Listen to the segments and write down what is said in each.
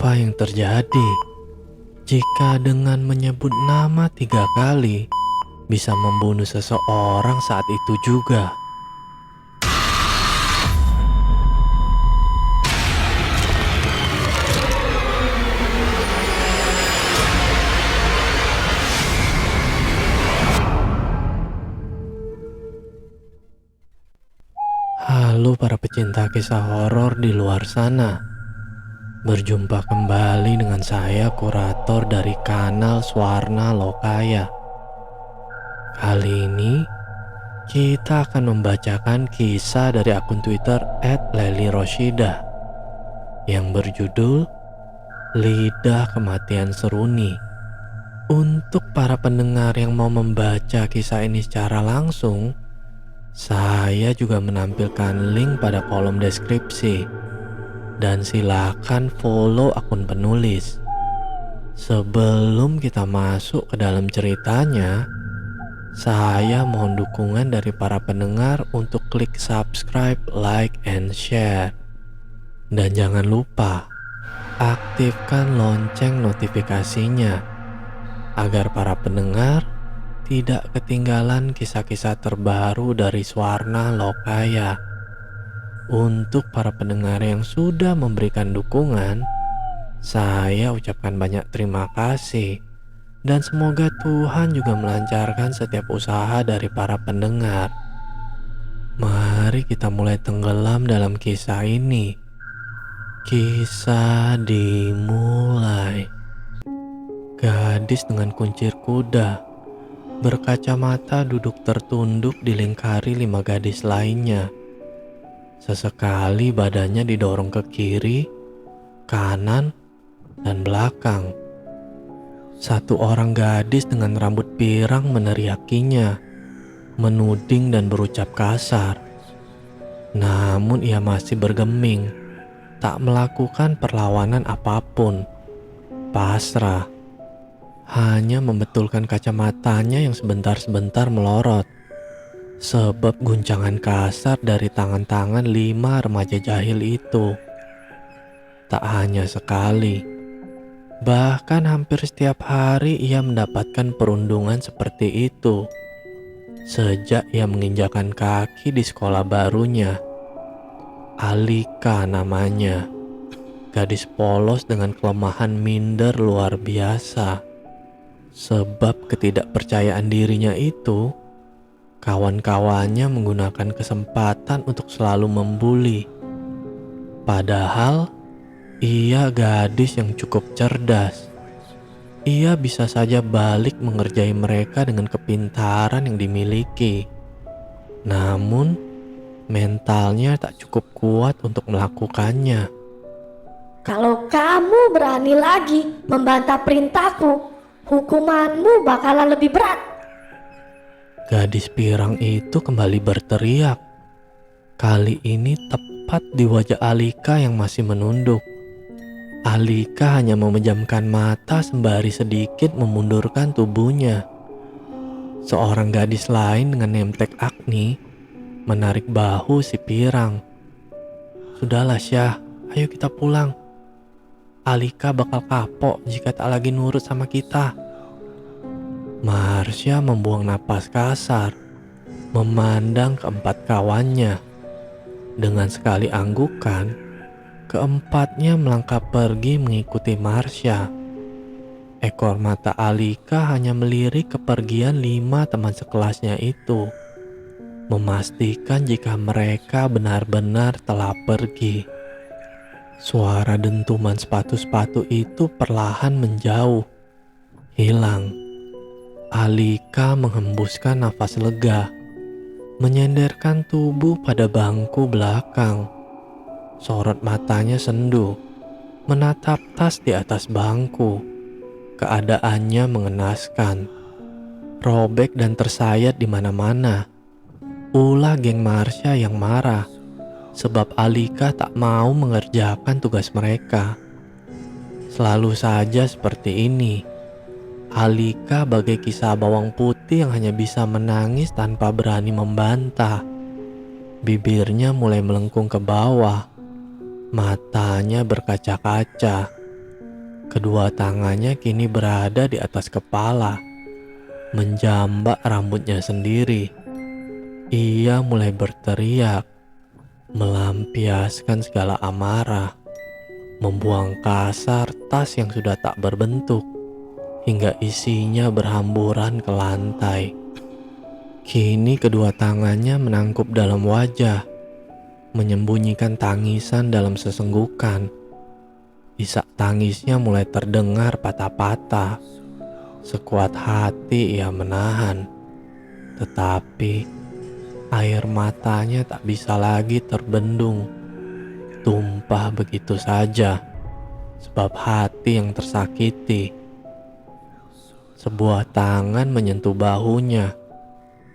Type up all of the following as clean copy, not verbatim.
Apa yang terjadi jika dengan menyebut nama 3 kali bisa membunuh seseorang saat itu juga? Halo para pecinta kisah horor di luar sana. Berjumpa kembali dengan saya, kurator dari kanal Swarna Lokaya. Kali ini kita akan membacakan kisah dari akun Twitter @leliroshida yang berjudul Lidah Kematian Seruni. Untuk para pendengar yang mau membaca kisah ini secara langsung, saya juga menampilkan link pada kolom deskripsi. Dan silakan follow akun penulis. Sebelum kita masuk ke dalam ceritanya, saya mohon dukungan dari para pendengar untuk klik subscribe, like, and share. Dan jangan lupa aktifkan lonceng notifikasinya agar para pendengar tidak ketinggalan kisah-kisah terbaru dari Swarna Lokaya. Untuk para pendengar yang sudah memberikan dukungan, saya ucapkan banyak terima kasih. Dan semoga Tuhan juga melancarkan setiap usaha dari para pendengar. Mari kita mulai tenggelam dalam kisah ini. Kisah dimulai. Gadis dengan kuncir kuda berkacamata duduk tertunduk dilingkari 5 gadis lainnya. Sesekali badannya didorong ke kiri, kanan, dan belakang. Satu orang gadis dengan rambut pirang meneriakinya, menuding dan berucap kasar. Namun ia masih bergeming, tak melakukan perlawanan apapun. Pasrah, hanya membetulkan kacamatanya yang sebentar-sebentar melorot. Sebab guncangan kasar dari tangan-tangan 5 remaja jahil itu. Tak hanya sekali, bahkan hampir setiap hari ia mendapatkan perundungan seperti itu. Sejak ia menginjakan kaki di sekolah barunya. Alika namanya. Gadis polos dengan kelemahan minder luar biasa. Sebab ketidakpercayaan dirinya itu, kawan-kawannya menggunakan kesempatan untuk selalu membuli. Padahal ia gadis yang cukup cerdas. Ia bisa saja balik mengerjai mereka dengan kepintaran yang dimiliki. Namun mentalnya tak cukup kuat untuk melakukannya. Kalau kamu berani lagi membantah perintahku, hukumanmu bakalan lebih berat. Gadis pirang itu kembali berteriak. Kali ini tepat di wajah Alika yang masih menunduk. Alika hanya memejamkan mata sembari sedikit memundurkan tubuhnya. Seorang gadis lain dengan nemtek Agni menarik bahu si pirang. Sudahlah Syah, ayo kita pulang. Alika bakal kapok jika tak lagi nurut sama kita. Marsha membuang napas kasar, memandang keempat kawannya. Dengan sekali anggukan, keempatnya melangkah pergi mengikuti Marsha. Ekor mata Alika hanya melirik kepergian 5 teman sekelasnya itu, memastikan jika mereka benar-benar telah pergi. Suara dentuman sepatu-sepatu itu perlahan menjauh, hilang. Alika menghembuskan nafas lega, menyenderkan tubuh pada bangku belakang. Sorot matanya sendu, menatap tas di atas bangku. Keadaannya mengenaskan, robek dan tersayat di mana-mana. Ulah geng Marsha yang marah, sebab Alika tak mau mengerjakan tugas mereka. Selalu saja seperti ini. Alika bagai kisah bawang putih yang hanya bisa menangis tanpa berani membantah. Bibirnya mulai melengkung ke bawah, matanya berkaca-kaca. Kedua tangannya kini berada di atas kepala, menjambak rambutnya sendiri. Ia mulai berteriak, melampiaskan segala amarah, membuang kasar tas yang sudah tak berbentuk, hingga isinya berhamburan ke lantai. Kini kedua tangannya menangkup dalam wajah, menyembunyikan tangisan dalam sesenggukan. Isak tangisnya mulai terdengar patah-patah. Sekuat hati ia menahan, tetapi air matanya tak bisa lagi terbendung. Tumpah begitu saja, sebab hati yang tersakiti. Sebuah tangan menyentuh bahunya.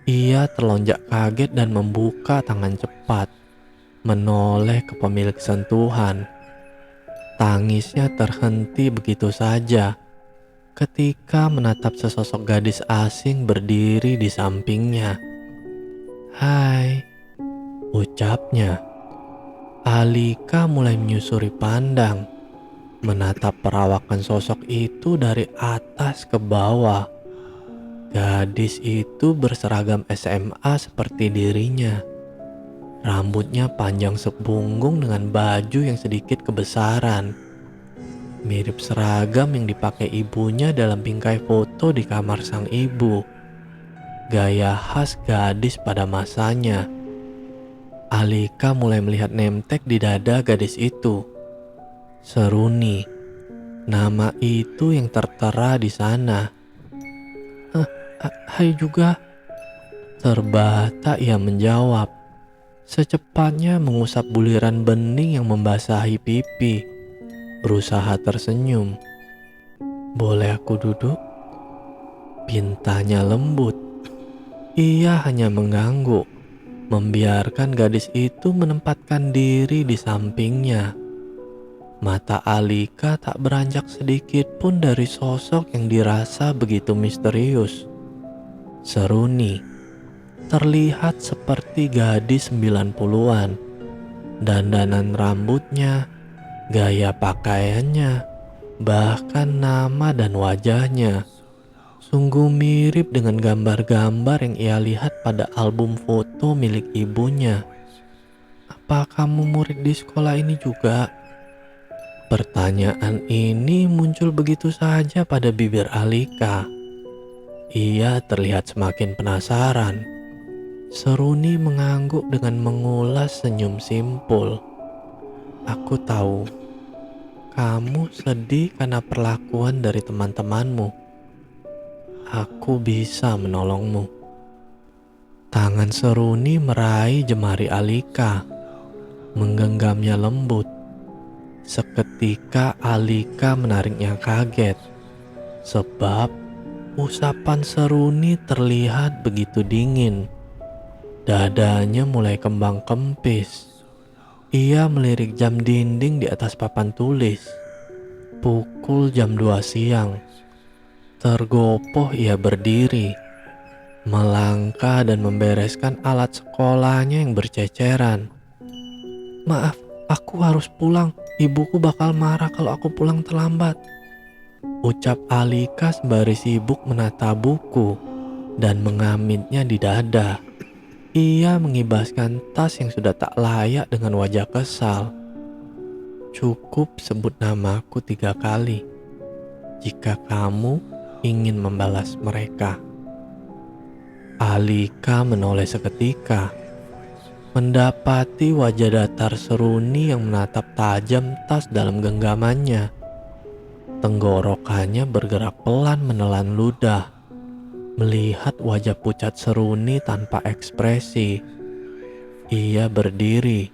Ia terlonjak kaget dan membuka tangan cepat, menoleh ke pemilik sentuhan. Tangisnya terhenti begitu saja ketika menatap sesosok gadis asing berdiri di sampingnya. "Hai," ucapnya. Alika mulai menyusuri pandang, menatap perawakan sosok itu dari atas ke bawah. Gadis itu berseragam SMA seperti dirinya. Rambutnya panjang sepunggung dengan baju yang sedikit kebesaran. Mirip seragam yang dipakai ibunya dalam bingkai foto di kamar sang ibu. Gaya khas gadis pada masanya. Alika mulai melihat nemtek di dada gadis itu. Seruni, nama itu yang tertera di sana. Hai juga," terbata ia menjawab, secepatnya mengusap buliran bening yang membasahi pipi, berusaha tersenyum. "Boleh aku duduk?" Pintanya lembut. Ia hanya mengangguk, membiarkan gadis itu menempatkan diri di sampingnya. Mata Alika tak beranjak sedikit pun dari sosok yang dirasa begitu misterius. Seruni terlihat seperti gadis 90-an. Dandanan rambutnya, gaya pakaiannya, bahkan nama dan wajahnya sungguh mirip dengan gambar-gambar yang ia lihat pada album foto milik ibunya. "Apa kamu murid di sekolah ini juga?" Pertanyaan ini muncul begitu saja pada bibir Alika. Ia terlihat semakin penasaran. Seruni mengangguk dengan mengulas senyum simpul. "Aku tahu, kamu sedih karena perlakuan dari teman-temanmu. Aku bisa menolongmu." Tangan Seruni meraih jemari Alika, menggenggamnya lembut. Seketika Alika menariknya kaget, sebab usapan Seruni terlihat begitu dingin. Dadanya mulai kembang kempis. Ia melirik jam dinding di atas papan tulis. Pukul jam 2 siang. Tergopoh ia berdiri, melangkah dan membereskan alat sekolahnya yang berceceran. "Maaf, aku harus pulang. Ibuku bakal marah kalau aku pulang terlambat," ucap Alika sembari sibuk menata buku dan mengamitnya di dada. Ia mengibaskan tas yang sudah tak layak dengan wajah kesal. "Cukup sebut namaku 3 kali jika kamu ingin membalas mereka." Alika menoleh seketika, mendapati wajah datar Seruni yang menatap tajam tas dalam genggamannya. Tenggorokannya bergerak pelan menelan ludah. Melihat wajah pucat Seruni tanpa ekspresi, ia berdiri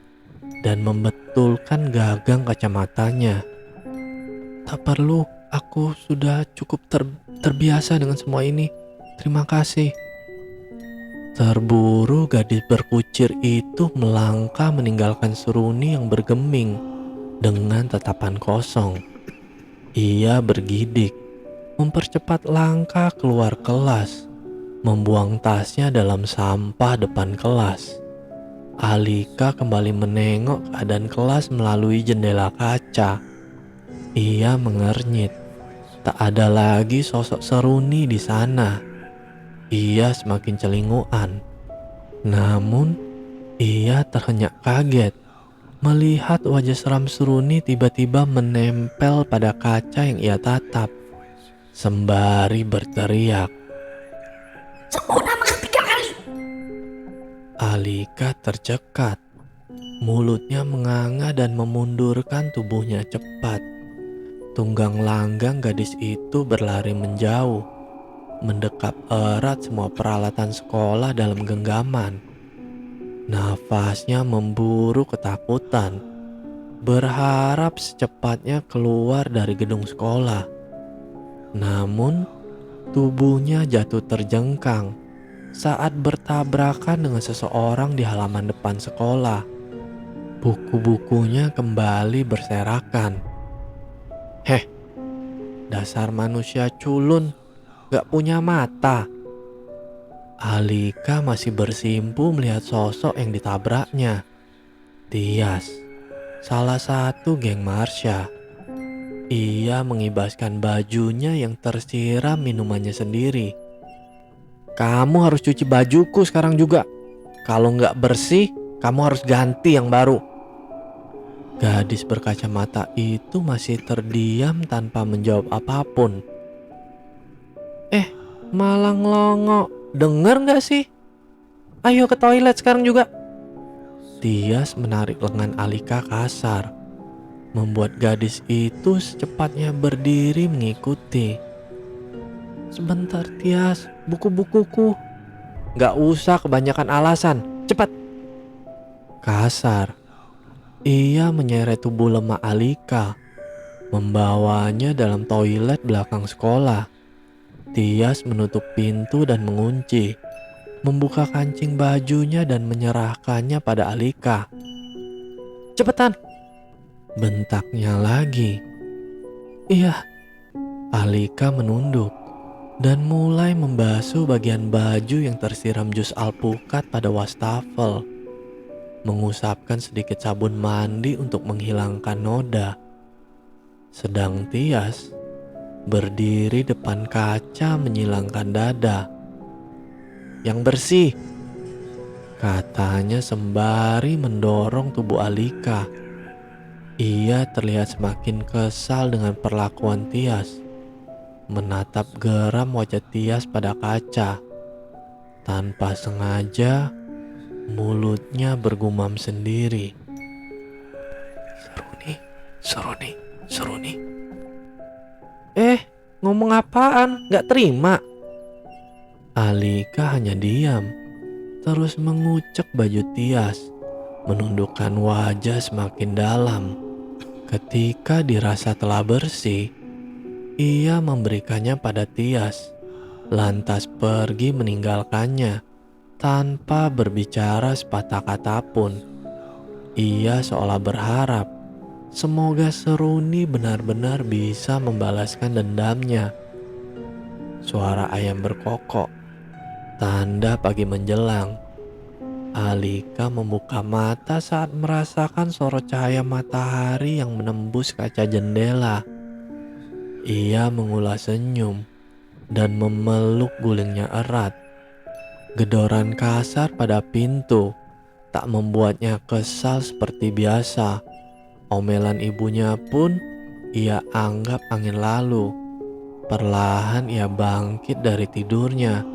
dan membetulkan gagang kacamatanya. "Tak perlu, aku sudah cukup terbiasa dengan semua ini. Terima kasih." Terburu gadis berkucir itu melangkah meninggalkan Seruni yang bergeming dengan tatapan kosong. Ia bergidik, mempercepat langkah keluar kelas, membuang tasnya dalam sampah depan kelas. Alika kembali menengok keadaan kelas melalui jendela kaca. Ia mengernyit. Tak ada lagi sosok seruni di sana. Ia semakin celinguan. Namun, ia terhenyak kaget melihat wajah seram seruni tiba-tiba menempel pada kaca yang ia tatap. Sembari berteriak. Sebut nama 3 kali. Alika tercekat. Mulutnya menganga dan memundurkan tubuhnya cepat. Tunggang langgang gadis itu berlari menjauh, mendekap erat semua peralatan sekolah dalam genggaman. Nafasnya memburu ketakutan, berharap secepatnya keluar dari gedung sekolah. Namun, tubuhnya jatuh terjengkang saat bertabrakan dengan seseorang di halaman depan sekolah. Buku-bukunya kembali berserakan. Heh, dasar manusia culun, gak punya mata. Alika masih bersimpu melihat sosok yang ditabraknya. Tias, salah satu geng Marsha. Ia mengibaskan bajunya yang tersiram minumannya sendiri. Kamu harus cuci bajuku sekarang juga. Kalau nggak bersih, kamu harus ganti yang baru. Gadis berkacamata itu masih terdiam tanpa menjawab apapun. Malah ngelongo, denger nggak sih? Ayo ke toilet sekarang juga. Tias menarik lengan Alika kasar, membuat gadis itu secepatnya berdiri mengikuti. Sebentar Tias, buku-bukuku. Gak usah kebanyakan alasan, cepat. Kasar, ia menyeret tubuh lemah Alika, membawanya dalam toilet belakang sekolah. Tias menutup pintu dan mengunci, membuka kancing bajunya dan menyerahkannya pada Alika. Cepetan, bentaknya lagi. Iya, Alika menunduk dan mulai membasuh bagian baju yang tersiram jus alpukat pada wastafel, mengusapkan sedikit sabun mandi untuk menghilangkan noda. Sedang Tias berdiri depan kaca menyilangkan dada. Yang bersih, katanya sembari mendorong tubuh Alika. Ia terlihat semakin kesal dengan perlakuan Tias, menatap geram wajah Tias pada kaca. Tanpa sengaja, mulutnya bergumam sendiri. Seruni. Ngomong apaan? Gak terima. Alika hanya diam, terus mengucek baju Tias, menundukkan wajah semakin dalam. Ketika dirasa telah bersih, ia memberikannya pada Tias, lantas pergi meninggalkannya tanpa berbicara sepatah kata pun. Ia seolah berharap semoga Seruni benar-benar bisa membalaskan dendamnya. Suara ayam berkokok, tanda pagi menjelang. Alika membuka mata saat merasakan sorot cahaya matahari yang menembus kaca jendela. Ia mengulas senyum dan memeluk gulingnya erat. Gedoran kasar pada pintu tak membuatnya kesal seperti biasa. Omelan ibunya pun ia anggap angin lalu. Perlahan ia bangkit dari tidurnya,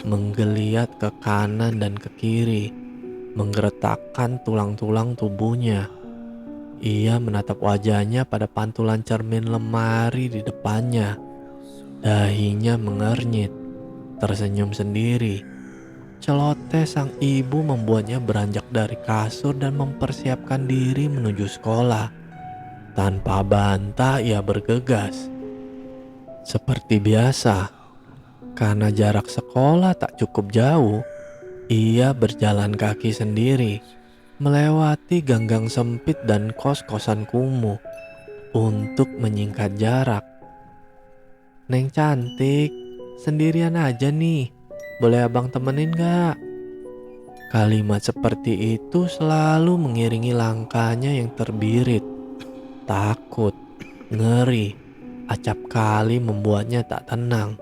menggeliat ke kanan dan ke kiri, menggeretakkan tulang-tulang tubuhnya. Ia menatap wajahnya pada pantulan cermin lemari di depannya. Dahinya mengernyit, tersenyum sendiri. Celoteh sang ibu membuatnya beranjak dari kasur dan mempersiapkan diri menuju sekolah. Tanpa bantah ia bergegas. Seperti biasa, karena jarak sekolah tak cukup jauh, ia berjalan kaki sendiri, melewati ganggang sempit dan kos-kosan kumuh untuk menyingkat jarak. Neng cantik, sendirian aja nih. Boleh abang temenin gak? Kalimat seperti itu selalu mengiringi langkahnya yang terbirit, takut. ngeri, acap kali membuatnya tak tenang.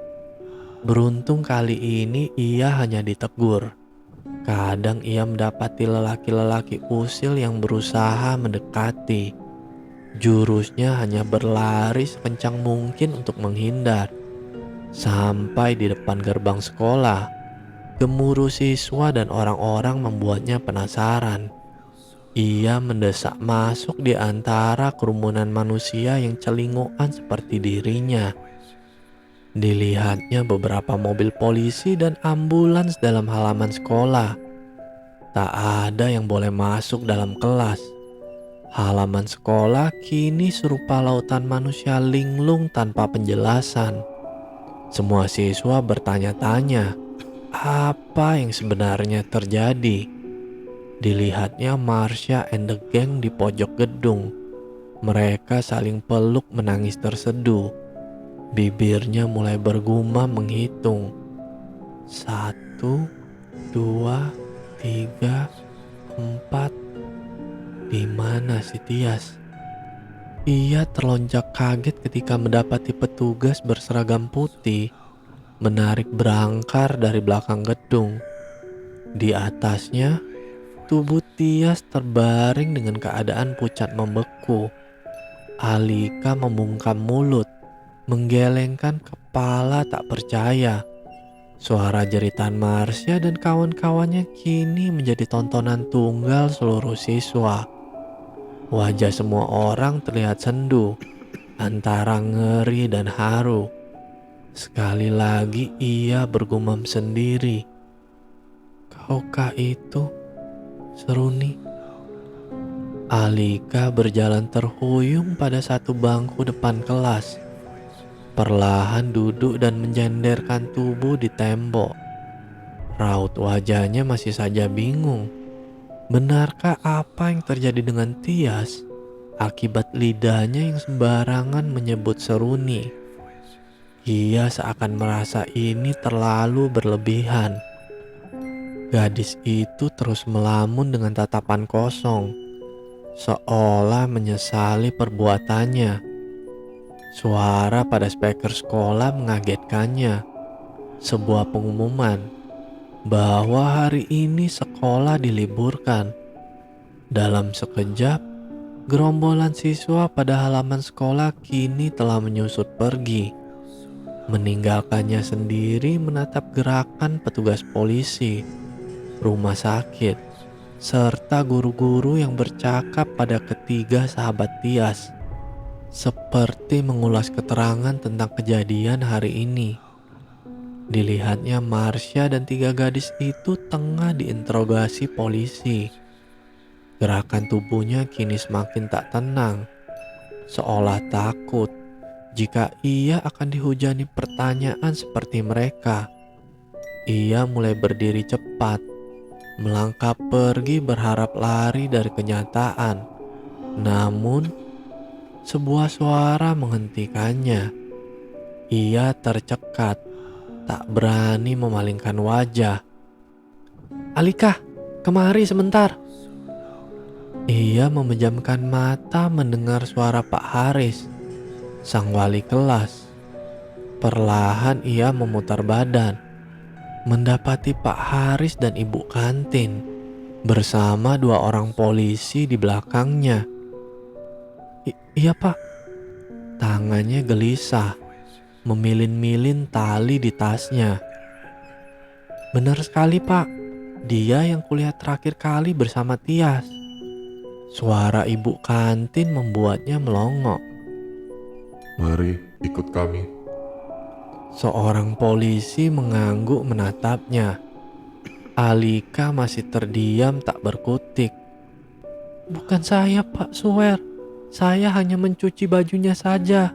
Beruntung kali ini ia hanya ditegur. Kadang ia mendapati lelaki-lelaki usil yang berusaha mendekati. Jurusnya hanya berlari sekencang mungkin untuk menghindar. Sampai di depan gerbang sekolah, gemuruh siswa dan orang-orang membuatnya penasaran. Ia mendesak masuk di antara kerumunan manusia yang celingukan seperti dirinya. Dilihatnya beberapa mobil polisi dan ambulans dalam halaman sekolah. Tak ada yang boleh masuk dalam kelas. Halaman sekolah kini serupa lautan manusia linglung tanpa penjelasan. Semua siswa bertanya-tanya, apa yang sebenarnya terjadi? Dilihatnya Marsha and the gang di pojok gedung. Mereka saling peluk menangis terseduh. Bibirnya mulai bergumam menghitung. 1, 2, 3, 4. Di mana si Tias? Ia terlonjak kaget ketika mendapati petugas berseragam putih menarik berangkar dari belakang gedung. Di atasnya, tubuh Tias terbaring dengan keadaan pucat membeku. Alika membungkam mulut, menggelengkan kepala tak percaya. Suara jeritan Marsha dan kawan-kawannya kini menjadi tontonan tunggal seluruh siswa. Wajah semua orang terlihat sendu, antara ngeri dan haru. Sekali lagi ia bergumam sendiri. Kaukah itu, Seruni? Alika berjalan terhuyung pada satu bangku depan kelas. Perlahan duduk dan menjenderkan tubuh di tembok. Raut wajahnya masih saja bingung. Benarkah apa yang terjadi dengan Tias akibat lidahnya yang sembarangan menyebut Seruni? Ia seakan merasa ini terlalu berlebihan. Gadis itu terus melamun dengan tatapan kosong, seolah menyesali perbuatannya. Suara pada speaker sekolah mengagetkannya. Sebuah pengumuman bahwa hari ini sekolah diliburkan. Dalam sekejap, gerombolan siswa pada halaman sekolah kini telah menyusut pergi, meninggalkannya sendiri menatap gerakan petugas polisi, rumah sakit, serta guru-guru yang bercakap pada ketiga sahabat Tias, seperti mengulas keterangan tentang kejadian hari ini. Dilihatnya Marsha dan 3 gadis itu tengah diinterogasi polisi. Gerakan tubuhnya kini semakin tak tenang, seolah takut jika ia akan dihujani pertanyaan seperti mereka. Ia mulai berdiri cepat, melangkah pergi berharap lari dari kenyataan. Namun, sebuah suara menghentikannya. Ia tercekat, tak berani memalingkan wajah. Alika, kemari sebentar. Ia memejamkan mata mendengar suara Pak Haris, sang wali kelas. Perlahan ia memutar badan, mendapati Pak Haris dan Ibu Kantin bersama 2 orang polisi di belakangnya. Iya Pak. Tangannya gelisah, memilin-milin tali di tasnya. Benar sekali Pak, dia yang kuliah terakhir kali bersama Tias. Suara Ibu Kantin membuatnya melongo. Mari ikut kami. Seorang polisi mengangguk menatapnya. Alika masih terdiam tak berkutik. Bukan saya Pak, swear. Saya hanya mencuci bajunya saja.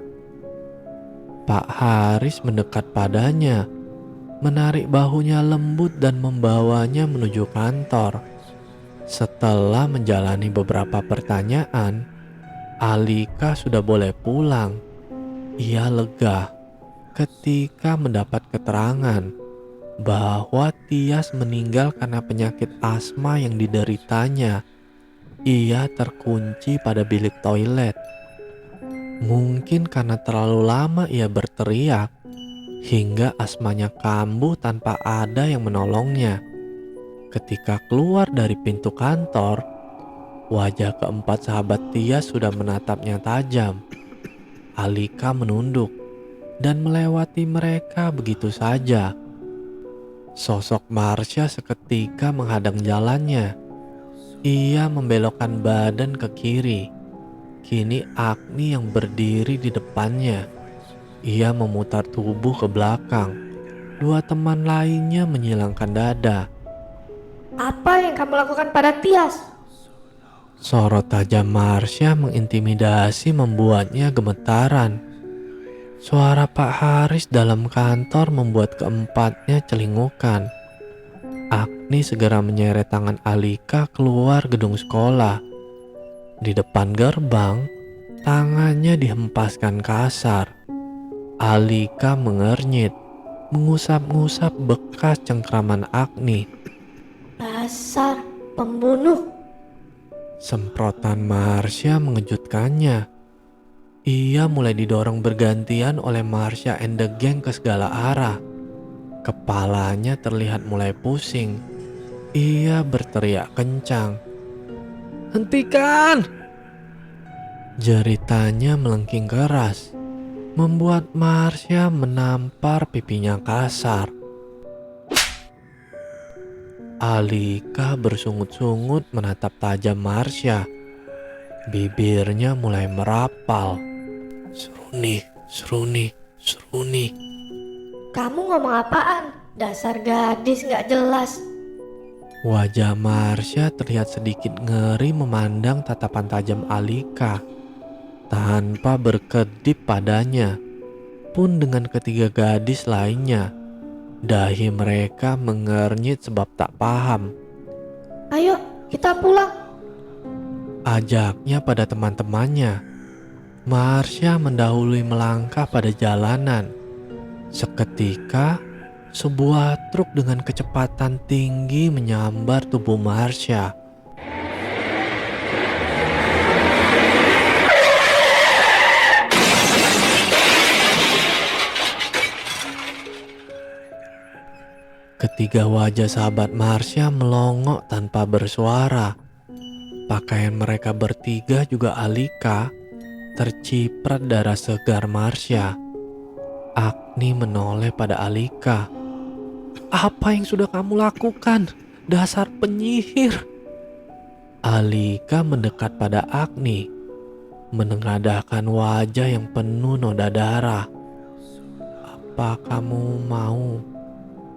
Pak Haris mendekat padanya, menarik bahunya lembut dan membawanya menuju kantor. Setelah menjalani beberapa pertanyaan, Alika sudah boleh pulang. Ia lega ketika mendapat keterangan bahwa Tias meninggal karena penyakit asma yang dideritanya. Ia terkunci pada bilik toilet. Mungkin karena terlalu lama ia berteriak, hingga asmanya kambuh tanpa ada yang menolongnya. Ketika keluar dari pintu kantor, wajah keempat sahabat Tia sudah menatapnya tajam. Alika menunduk dan melewati mereka begitu saja. Sosok Marsha seketika menghadang jalannya. Ia membelokkan badan ke kiri. Kini Agni yang berdiri di depannya. Ia memutar tubuh ke belakang. Dua teman lainnya menyilangkan dada. Apa yang kamu lakukan pada Tias? Sorot tajam Marsha mengintimidasi membuatnya gemetaran. Suara Pak Haris dalam kantor membuat keempatnya celingukan. Agni segera menyeret tangan Alika keluar gedung sekolah. Di depan gerbang, tangannya dihempaskan kasar. Alika mengernyit, mengusap-ngusap bekas cengkraman Agni. Dasar pembunuh. Semprotan Marsha mengejutkannya. Ia mulai didorong bergantian oleh Marsha and the gang ke segala arah. Kepalanya terlihat mulai pusing. Ia berteriak kencang. "Hentikan!" Jeritanya melengking keras, membuat Marsha menampar pipinya kasar. Alika bersungut-sungut menatap tajam Marsha. Bibirnya mulai merapal. "Seruni, seruni, seruni." Kamu ngomong apaan? Dasar gadis gak jelas. Wajah Marsha terlihat sedikit ngeri memandang tatapan tajam Alika. Tanpa berkedip padanya, pun dengan ketiga gadis lainnya, dahi mereka mengernyit sebab tak paham. Ayo kita pulang. Ajaknya pada teman-temannya. Marsha mendahului melangkah pada jalanan. Seketika, sebuah truk dengan kecepatan tinggi menyambar tubuh Marsha. Ketiga wajah sahabat Marsha melongok tanpa bersuara. Pakaian mereka bertiga juga Alika, terciprat darah segar Marsha. Agni menoleh pada Alika. "Apa yang sudah kamu lakukan, dasar penyihir?" Alika mendekat pada Agni, menengadahkan wajah yang penuh noda darah. "Apa kamu mau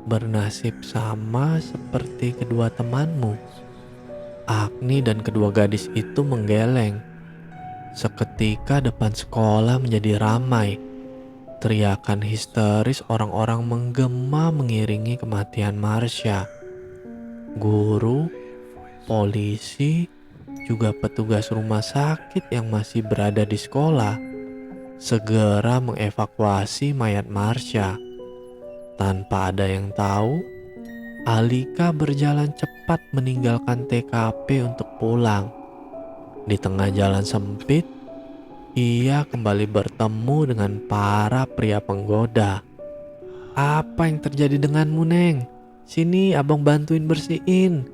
bernasib sama seperti kedua temanmu?" Agni dan kedua gadis itu menggeleng. Seketika depan sekolah menjadi ramai. Teriakan histeris orang-orang menggema mengiringi kematian Marsha. Guru, polisi, juga petugas rumah sakit yang masih berada di sekolah segera mengevakuasi mayat Marsha. Tanpa ada yang tahu, Alika berjalan cepat meninggalkan TKP untuk pulang. Di tengah jalan sempit, ia kembali bertemu dengan para pria penggoda. "Apa yang terjadi denganmu, Neng? Sini abang bantuin bersihin."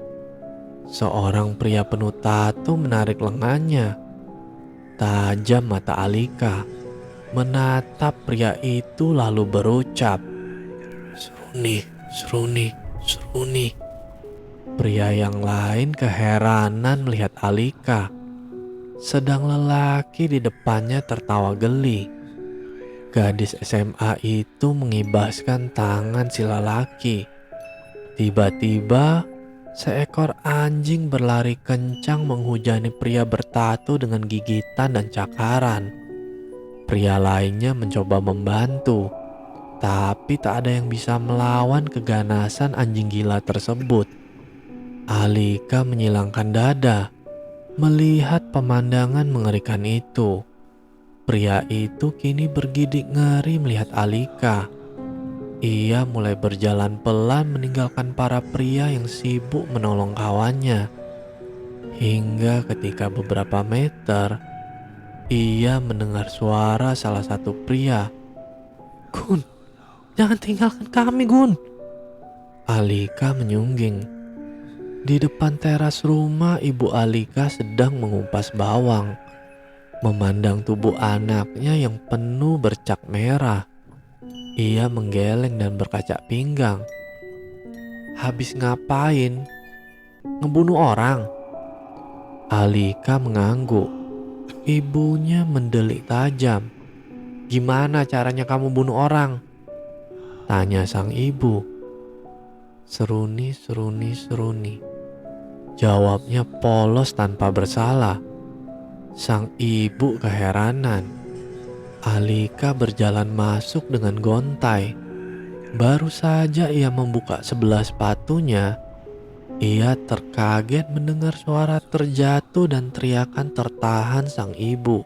Seorang pria penuh tato menarik lengannya. Tajam mata Alika menatap pria itu lalu berucap, "Seruni, seruni, seruni." Pria yang lain keheranan melihat Alika. Sedang lelaki di depannya tertawa geli. Gadis SMA itu mengibaskan tangan si lelaki. Tiba-tiba, seekor anjing berlari kencang menghujani pria bertato dengan gigitan dan cakaran. Pria lainnya mencoba membantu, tapi tak ada yang bisa melawan keganasan anjing gila tersebut. Alika menyilangkan dada melihat pemandangan mengerikan itu. Pria itu kini bergidik ngeri melihat Alika. Ia mulai berjalan pelan meninggalkan para pria yang sibuk menolong kawannya. Hingga ketika beberapa meter, ia mendengar suara salah satu pria. "Gun, jangan tinggalkan kami, Gun." Alika menyungging. Di depan teras rumah, Ibu Alika sedang mengupas bawang, memandang tubuh anaknya yang penuh bercak merah. Ia menggeleng dan berkaca pinggang. "Habis ngapain? Ngebunuh orang?" Alika mengangguk. Ibunya mendelik tajam. "Gimana caranya kamu bunuh orang?" tanya sang ibu. "Seruni, seruni, seruni," jawabnya polos tanpa bersalah. Sang ibu keheranan. Alika berjalan masuk dengan gontai. Baru saja ia membuka sebelah sepatunya, ia terkaget mendengar suara terjatuh dan teriakan tertahan sang ibu.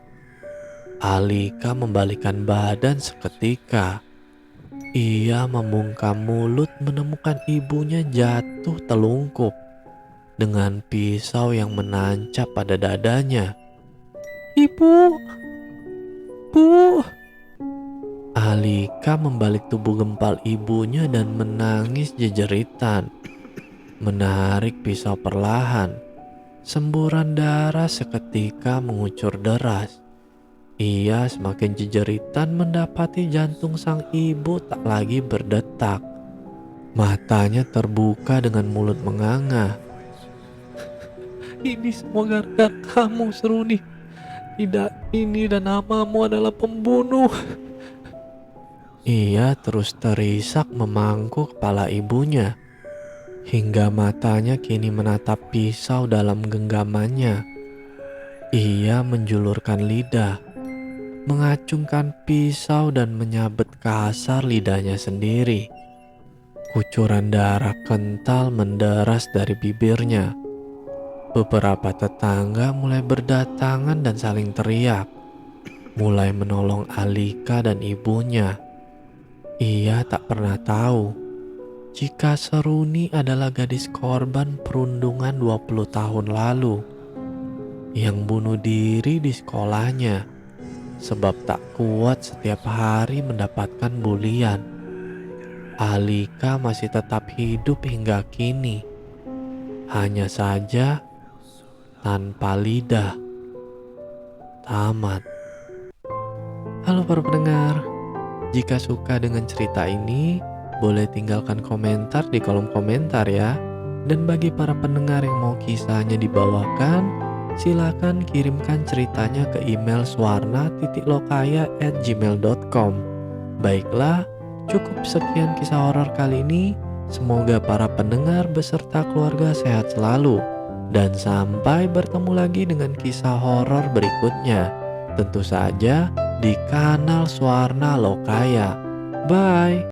Alika membalikkan badan seketika. Ia membungkam mulut menemukan ibunya jatuh telungkup dengan pisau yang menancap pada dadanya. "Ibu, Bu!" Alika membalik tubuh gempal ibunya dan menangis jejeritan. Menarik pisau perlahan, semburan darah seketika mengucur deras. Ia semakin jejeritan mendapati jantung sang ibu tak lagi berdetak. Matanya terbuka dengan mulut menganga. "Ini semua gara-gara kamu, Seruni. Tidak, ini dan namamu adalah pembunuh." Ia terus terisak memangku kepala ibunya, hingga matanya kini menatap pisau dalam genggamannya. Ia menjulurkan lidah, mengacungkan pisau dan menyabet kasar lidahnya sendiri. Kucuran darah kental menderas dari bibirnya. Beberapa tetangga mulai berdatangan dan saling teriak, mulai menolong Alika dan ibunya. Ia tak pernah tahu jika Seruni adalah gadis korban perundungan 20 tahun lalu yang bunuh diri di sekolahnya sebab tak kuat setiap hari mendapatkan bulian. Alika masih tetap hidup hingga kini, hanya saja tanpa lidah. Tamat. Halo para pendengar, jika suka dengan cerita ini, boleh tinggalkan komentar di kolom komentar ya. Dan bagi para pendengar yang mau kisahnya dibawakan, silakan kirimkan ceritanya ke email swarna.lokaya@gmail.com. Baiklah, cukup sekian kisah horor kali ini. Semoga para pendengar beserta keluarga sehat selalu. Dan sampai bertemu lagi dengan kisah horor berikutnya. Tentu saja di kanal Swarna Lokaya. Bye.